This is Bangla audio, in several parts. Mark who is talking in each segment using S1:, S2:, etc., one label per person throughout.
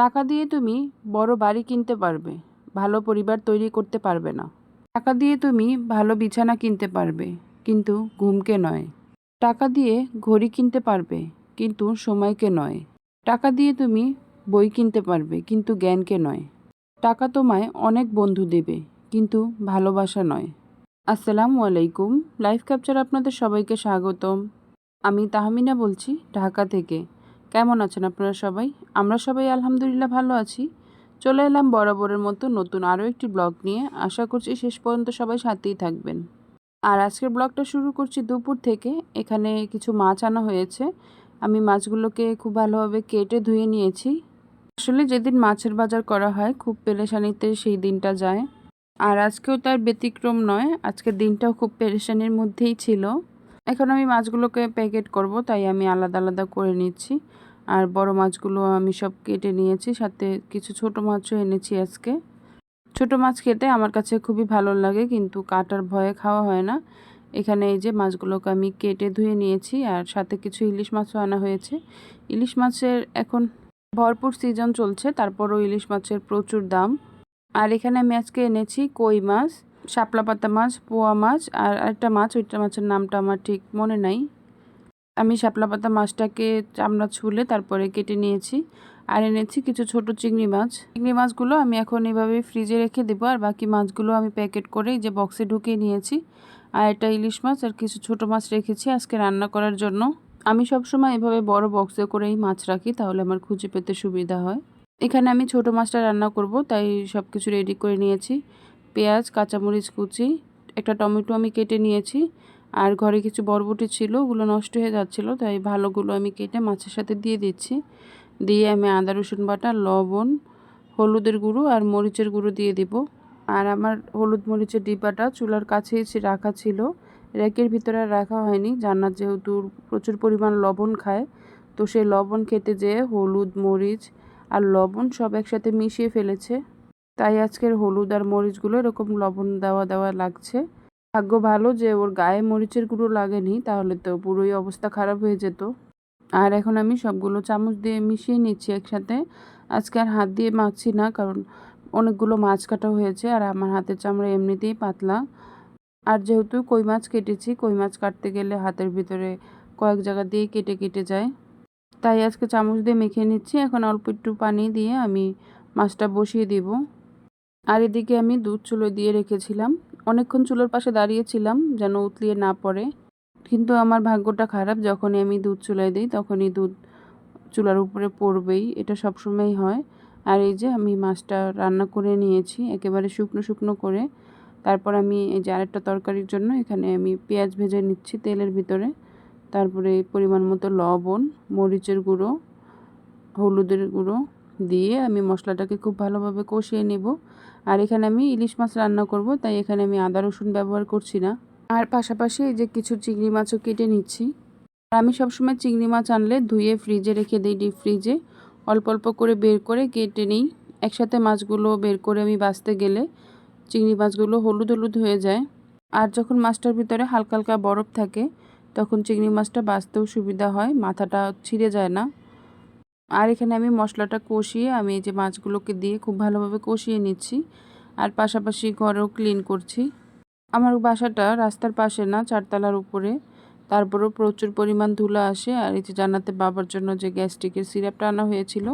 S1: টাকা দিয়ে তুমি বড় বাড়ি কিনতে পারবে, ভালো পরিবার তৈরি করতে পারবে না। টাকা দিয়ে তুমি ভালো বিছানা কিনতে পারবে, কিন্তু ঘুমকে নয়। টাকা দিয়ে ঘড়ি কিনতে পারবে, কিন্তু সময়কে নয়। টাকা দিয়ে তুমি বই কিনতে পারবে, কিন্তু জ্ঞানকে নয়। টাকা তোমায় অনেক বন্ধু দেবে, কিন্তু ভালোবাসা নয়। আসসালামু আলাইকুম। লাইফ ক্যাপচার আপনাদের সবাইকে স্বাগতম। আমি তাহমিনা বলছি ঢাকা থেকে। কেমন আছেন আপনারা সবাই? আমরা সবাই আলহামদুলিল্লাহ ভালো আছি। চলে এলাম বরাবরের মতো নতুন আরও একটি ব্লগ নিয়ে। আশা করছি শেষ পর্যন্ত সবাই সাথেই থাকবেন। আর আজকের ব্লগটা শুরু করছি দুপুর থেকে। এখানে কিছু মাছ আনা হয়েছে। আমি মাছগুলোকে খুব ভালোভাবে কেটে ধুয়ে নিয়েছি। আসলে যেদিন মাছের বাজার করা হয় খুব পেরেশানিতে সেই দিনটা যায়। আর আজকেও তার ব্যতিক্রম নয়, আজকের দিনটাও খুব পেরেশানির মধ্যেই ছিল। এখন আমি মাছগুলোকে প্যাকেট করব, তাই আমি আলাদা আলাদা করে নিচ্ছি। আর বড় মাছগুলো আমি সব কেটে নিয়েছি, সাথে কিছু ছোট মাছও এনেছি আজকে। ছোট মাছ খেতে আমার কাছে খুবই ভালো লাগে, কিন্তু কাটার ভয়ে খাওয়া হয় না। এখানে এই যে মাছগুলোকে আমি কেটে ধুয়ে নিয়েছি, আর সাথে কিছু ইলিশ মাছও আনা হয়েছে। ইলিশ মাছের এখন ভরপুর সিজন চলছে, তারপরও ইলিশ মাছের প্রচুর দাম। আর এখানে আমি আজকে এনেছি কই মাছ, শাপলা পাতা মাছ, পোয়া মাছ, আর আরেকটা মাছ, ওইটা মাছের নামটা আমার ঠিক মনে নাই। আমি শাপলা পাতা মাছটাকে চামড়া ছুলে তারপরে কেটে নিয়েছি। আর এনেছি কিছু ছোট চিংড়ি মাছ। চিংড়ি মাছগুলো আমি এখন এভাবে ফ্রিজে রেখে দেবো, আর বাকি মাছগুলো আমি প্যাকেট করে যে বক্সে ঢুকিয়ে নিয়েছি। আর এটা ইলিশ মাছ আর কিছু ছোট মাছ রেখেছি আজকে রান্না করার জন্য। আমি সবসময় এভাবে বড় বক্সে করেই মাছ রাখি, তাহলে আমার খুঁজে পেতে সুবিধা হয়। এখানে আমি ছোট মাছটা রান্না করব, তাই সব কিছু রেডি করে নিয়েছি। পেঁয়াজ, কাঁচামরিচ কুচি, একটা টমেটো আমি কেটে নিয়েছি। আর ঘরে কিছু বরবটি ছিল, ওগুলো নষ্ট হয়ে যাচ্ছিলো, তাই ভালোগুলো আমি কেটে মাছের সাথে দিয়ে দিচ্ছি। দিয়ে আমি আদা রসুন বাটা, লবণ, হলুদের গুঁড়ো আর মরিচের গুঁড়ো দিয়ে দিব। আর আমার হলুদ মরিচের ডিব্বাটা চুলার কাছেই রাখা ছিল, র্যাকের ভিতরে রাখা হয়নি। জান্নাত যেহেতু প্রচুর পরিমাণ লবণ খায়, তো সেই লবণ খেতে যেয়ে হলুদ, মরিচ আর লবণ সব একসাথে মিশিয়ে ফেলেছে। তাই আজকের হলুদ আর মরিচগুলো এরকম লবণ দেওয়া দেওয়া লাগছে। ভাগ্য ভালো যে ওর গায়ে মরিচের গুঁড়ো লাগেনি, তাহলে তো পুরোই অবস্থা খারাপ হয়ে যেত। আর এখন আমি সবগুলো চামচ দিয়ে মিশিয়ে নিচ্ছি একসাথে। আজকে আর হাত দিয়ে মাখছি না, কারণ অনেকগুলো মাছ কাটা হয়েছে আর আমার হাতের চামড়া এমনিতেই পাতলা। আর যেহেতু কই মাছ কেটেছি, কই মাছ কাটতে গেলে হাতের ভিতরে কয়েক জায়গা দিয়ে কেটে কেটে যায়, তাই আজকে চামচ দিয়ে মেখে নিচ্ছি। এখন অল্প একটু পানি দিয়ে আমি মাছটা বসিয়ে দিব। আর এদিকে আমি দুধ চুলোয় দিয়ে রেখেছিলাম। অনেকক্ষণ চুলোর পাশে দাঁড়িয়েছিলাম যেন উতলিয়ে না পড়ে, কিন্তু আমার ভাগ্যটা খারাপ, যখনই আমি দুধ চুলায় দিই তখনই দুধ চুলার উপরে পড়বেই, এটা সবসময়ই হয়। আর এই যে আমি মাছটা রান্না করে নিয়েছি একেবারে শুকনো শুকনো করে। তারপর আমি এই যে আরেকটা তরকারির জন্য এখানে আমি পেঁয়াজ ভেজে নিচ্ছি তেলের ভিতরে। তারপরে পরিমাণ মতো লবণ, মরিচের গুঁড়ো, হলুদের গুঁড়ো দিয়ে আমি মশলাটাকে খুব ভালোভাবে কষিয়ে নেব। আর এখানে আমি ইলিশ মাছ রান্না করব, তাই এখানে আমি আদা রসুন ব্যবহার করছি না। আর পাশাপাশি এই যে কিছু চিংড়ি মাছও কেটে নিচ্ছি। আর আমি সবসময় চিংড়ি মাছ আনলে ধুয়ে ফ্রিজে রেখে দিই, ডিপ ফ্রিজে অল্প অল্প করে বের করে কেটে নিই। একসাথে মাছগুলো বের করে আমি বাছতে গেলে চিংড়ি মাছগুলো হলুদ হলুদ হয়ে যায়। আর যখন মাছটার ভিতরে হালকা হালকা বরফ থাকে, তখন চিংড়ি মাছটা বাছতেও সুবিধা হয়, মাথাটা ছিঁড়ে যায় না। আর এখানে আমি মশলাটা কষিয়ে আমি এই যে মাছগুলোকে দিয়ে খুব ভালোভাবে কষিয়ে নিচ্ছি। আর পাশাপাশি ঘরেও ক্লিন করছি। আমার বাসাটা রাস্তার পাশে না, চারতলার উপরে, তারপরেও প্রচুর পরিমাণ ধুলা আসে। আর এই যে জান্নাতের বাবার জন্য যে গ্যাস্ট্রিকের সিরাপটা আনা হয়েছিল,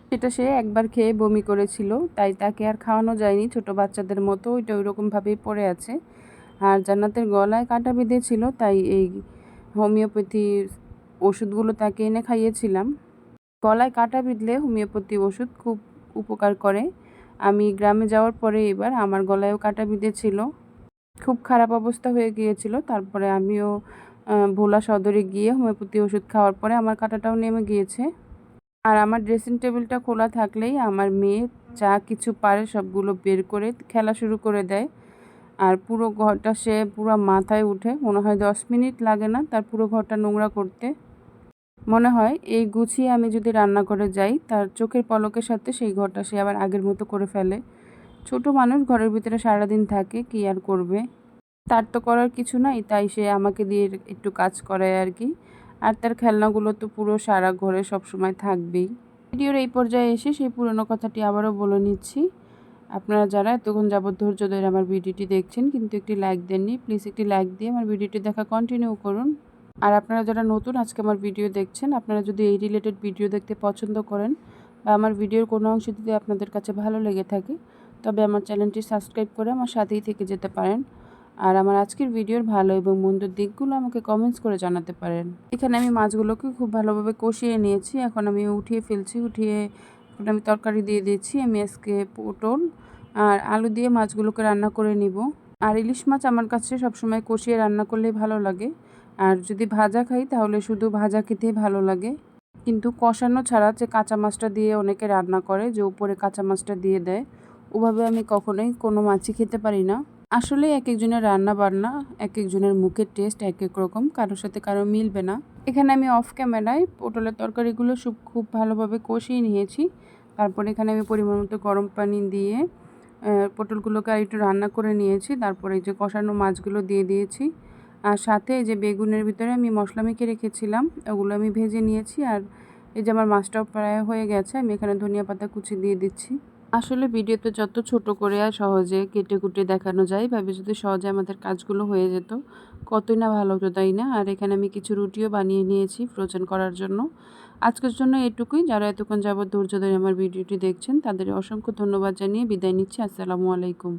S1: সেটা সে একবার খেয়ে বমি করেছিল, তাই তাকে আর খাওয়ানো যায়নি। ছোট বাচ্চাদের মতো ওইটা ওইরকমভাবেই পড়ে আছে। আর জান্নাতের গলায় কাঁটা বিঁধেছিল, তাই এই হোমিওপ্যাথি ওষুধগুলো তাকে এনে খাইয়েছিলাম। গলায় কাঁটা বিঁধলে হোমিওপ্যাথি ওষুধ খুব উপকার করে। আমি গ্রামে যাওয়ার পরে এবার আমার গলায়ও কাঁটা বিঁধেছিল, খুব খারাপ অবস্থা হয়ে গিয়েছিল। তারপরে আমিও ভোলা সদরে গিয়ে হোমিওপ্যাথি ওষুধ খাওয়ার পরে আমার কাঁটাটাও নেমে গিয়েছে। আর আমার ড্রেসিং টেবিলটা খোলা থাকলেই আমার মেয়ে যা কিছু পারে সবগুলো বের করে খেলা শুরু করে দেয়। আর পুরো ঘরটা সে পুরো মাথায় উঠে, মনে হয় 10 মিনিট লাগে না তার পুরো ঘরটা নোংরা করতে। মনে হয় এই গুছিয়ে আমি যদি রান্নাঘরে যাই, তার চোখের পলকের সাথে সেই ঘরটা সে আবার আগের মতো করে ফেলে। ছোট মানুষ ঘরের ভিতরে সারাদিন থাকে, কি আর করবে, তার তো করার কিছু নাই, তাই সে আমাকে দিয়ে একটু কাজ করায় আর কি। আর তার খেলনাগুলো তো পুরো সারা ঘরে সব সময় থাকবেই। ভিডিওর এই পর্যায়ে এসে সেই পুরনো কথাটি আবারও বলে নিচ্ছি। আপনারা যারা এতক্ষণ যাবৎ ধৈর্য ধরে আমার ভিডিওটি দেখছেন কিন্তু একটি লাইক দেননি, প্লিজ একটি লাইক দিয়ে আমার ভিডিওটি দেখা কন্টিনিউ করুন। আর আপনারা যারা নতুন আজকে আমার ভিডিও দেখছেন, আপনারা যদি এই রিলেটেড ভিডিও দেখতে পছন্দ করেন বা আমার ভিডিওর কোনো অংশ যদি আপনাদের কাছে ভালো লেগে থাকে, তবে আমার চ্যানেলটি সাবস্ক্রাইব করে আমার সাথেই থেকে যেতে পারেন। আর আমার আজকের ভিডিওর ভালো এবং মন্দ দিকগুলো আমাকে কমেন্টস করে জানাতে পারেন। এখানে আমি মাছগুলোকে খুব ভালোভাবে কষিয়ে নিয়েছি। এখন আমি উঠিয়ে ফেলছি। এখন আমি তরকারি দিয়ে দিচ্ছি। আমি আজকে পটল আর আলু দিয়ে মাছগুলোকে রান্না করে নিব। আর ইলিশ মাছ আমার কাছে সবসময় কষিয়ে রান্না করলেই ভালো লাগে। আর যদি ভাজা খাই তাহলে শুধু ভাজা খেতেই ভালো লাগে। কিন্তু কষানো ছাড়া যে কাঁচা মাছটা দিয়ে অনেকে রান্না করে, যে উপরে কাঁচা মাছটা দিয়ে দেয়, ওভাবে আমি কখনোই কোনো মাছই খেতে পারি না। আসলে এক একজনের রান্না বান্না, এক একজনের মুখের টেস্ট এক এক রকম, কারোর সাথে কারো মিলবে না। এখানে আমি অফ ক্যামেরায় পটলের তরকারিগুলো খুব ভালোভাবে কষিয়ে নিয়েছি। তারপর এখানে আমি পরিমাণ মতো গরম পানি দিয়ে পটলগুলোকে আর একটু রান্না করে নিয়েছি। তারপরে এই যে কষানো মাছগুলো দিয়ে দিয়েছি। আর সাথে এই যে বেগুনের ভিতরে আমি মশলা মেখে রেখেছিলাম, ওগুলো আমি ভেজে নিয়েছি। আর এই যে আমার মাছটাও প্রায় হয়ে গেছে, আমি এখানে ধনিয়া পাতা কুচি দিয়ে দিচ্ছি। আসলে ভিডিওতে যত ছোট করে আর সহজে কেটে কুটে দেখানো যায়, ভাবে যদি সহজে আমাদের কাজগুলো হয়ে যেত কতই না ভালো হতো, তাই না? আর এখানে আমি কিছু রুটিও বানিয়ে নিয়েছি ফ্রোজেন করার জন্য। আজকের জন্য এটুকুই। যারা এতক্ষণ যাবত ধৈর্য ধরে আমার ভিডিওটি দেখছেন তাদের অসংখ্য ধন্যবাদ জানিয়ে বিদায় নিচ্ছি। আসসালামু আলাইকুম।